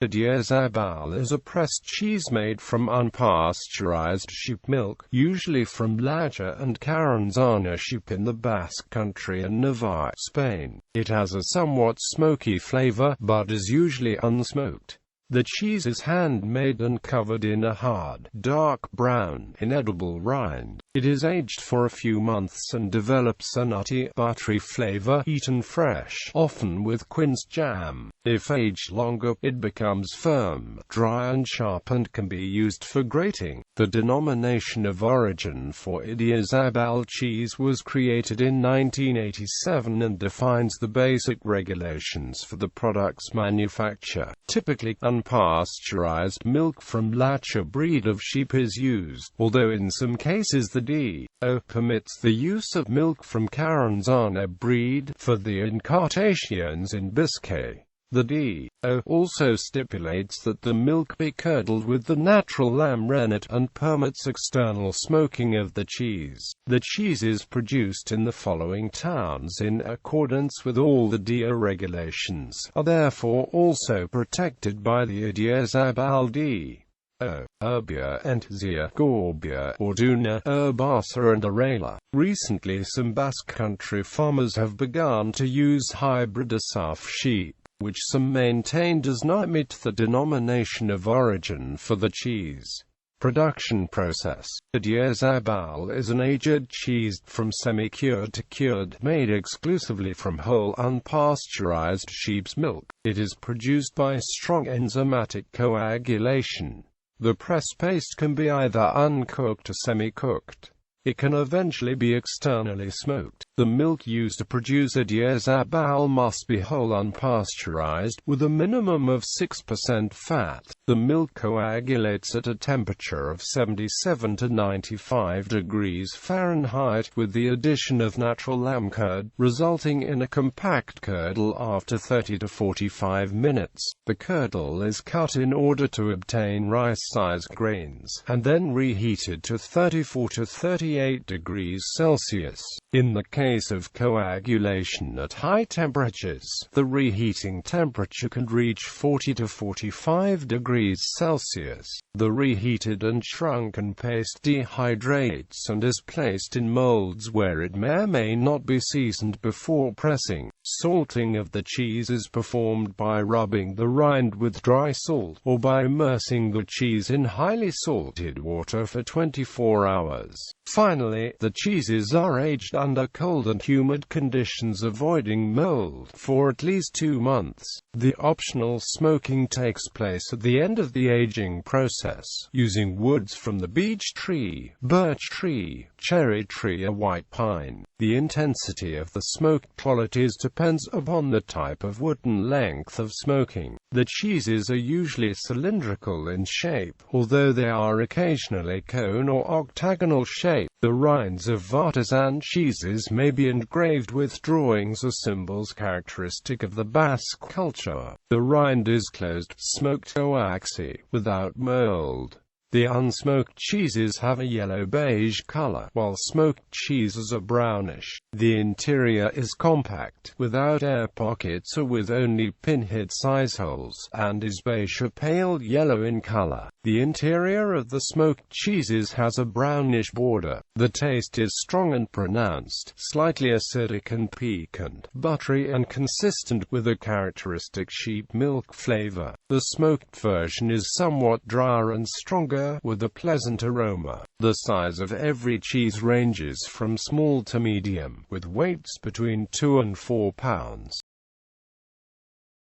Idiazabal is a pressed cheese made from unpasteurized sheep milk, usually from Latxa and Carranzana sheep in the Basque Country and Navarre, Spain. It has a somewhat smoky flavor, but is usually unsmoked. The cheese is handmade and covered in a hard, dark brown, inedible rind. It is aged for a few months and develops a nutty, buttery flavor, eaten fresh, often with quince jam. If aged longer, it becomes firm, dry and sharp and can be used for grating. The denomination of origin for Idiazabal cheese was created in 1987 and defines the basic regulations for the product's manufacture. Typically, unpasteurized milk from Latxa breed of sheep is used, although in some cases the D.O. permits the use of milk from Carranzana breed for the incarnations in Biscay. The D.O. also stipulates that the milk be curdled with the natural lamb rennet and permits external smoking of the cheese. The cheese is produced in the following towns in accordance with all the D.O. regulations, are therefore also protected by the Idiazabal D.O. Urbia and Zia, Gorbia, Orduna, Urbasa and Arela. Recently some Basque Country farmers have begun to use hybrid Asaf sheep, which some maintain does not meet the denomination of origin for the cheese production process. Idiazabal is an aged cheese from semi-cured to cured, made exclusively from whole unpasteurized sheep's milk. It is produced by strong enzymatic coagulation. The press paste can be either uncooked or semi-cooked. It can eventually be externally smoked. The milk used to produce Idiazabal must be whole unpasteurized, with a minimum of 6% fat. The milk coagulates at a temperature of 77 to 95 degrees Fahrenheit with the addition of natural lamb curd, resulting in a compact curdle after 30 to 45 minutes. The curdle is cut in order to obtain rice-sized grains, and then reheated to 34 to 38 degrees Celsius. In the case of coagulation at high temperatures, the reheating temperature can reach 40 to 45 degrees Celsius. The reheated and shrunken paste dehydrates and is placed in molds where it may or may not be seasoned before pressing. Salting of the cheese is performed by rubbing the rind with dry salt, or by immersing the cheese in highly salted water for 24 hours. Finally, the cheeses are aged under cold and humid conditions avoiding mold for at least 2 months. The optional smoking takes place at the end of the aging process, using woods from the beech tree, birch tree, cherry tree or white pine. The intensity of the smoke qualities depends upon the type of wood and length of smoking. The cheeses are usually cylindrical in shape, although they are occasionally cone or octagonal shaped. The rinds of artisan cheeses may be engraved with drawings or symbols characteristic of the Basque culture. The rind is closed, smoked coaxy, without mold. The unsmoked cheeses have a yellow-beige color, while smoked cheeses are brownish. The interior is compact, without air pockets or with only pinhead-size holes, and is beige or pale yellow in color. The interior of the smoked cheeses has a brownish border. The taste is strong and pronounced, slightly acidic and piquant, buttery and consistent with a characteristic sheep milk flavor. The smoked version is somewhat drier and stronger, with a pleasant aroma. The size of every cheese ranges from small to medium, with weights between 2 and 4 pounds.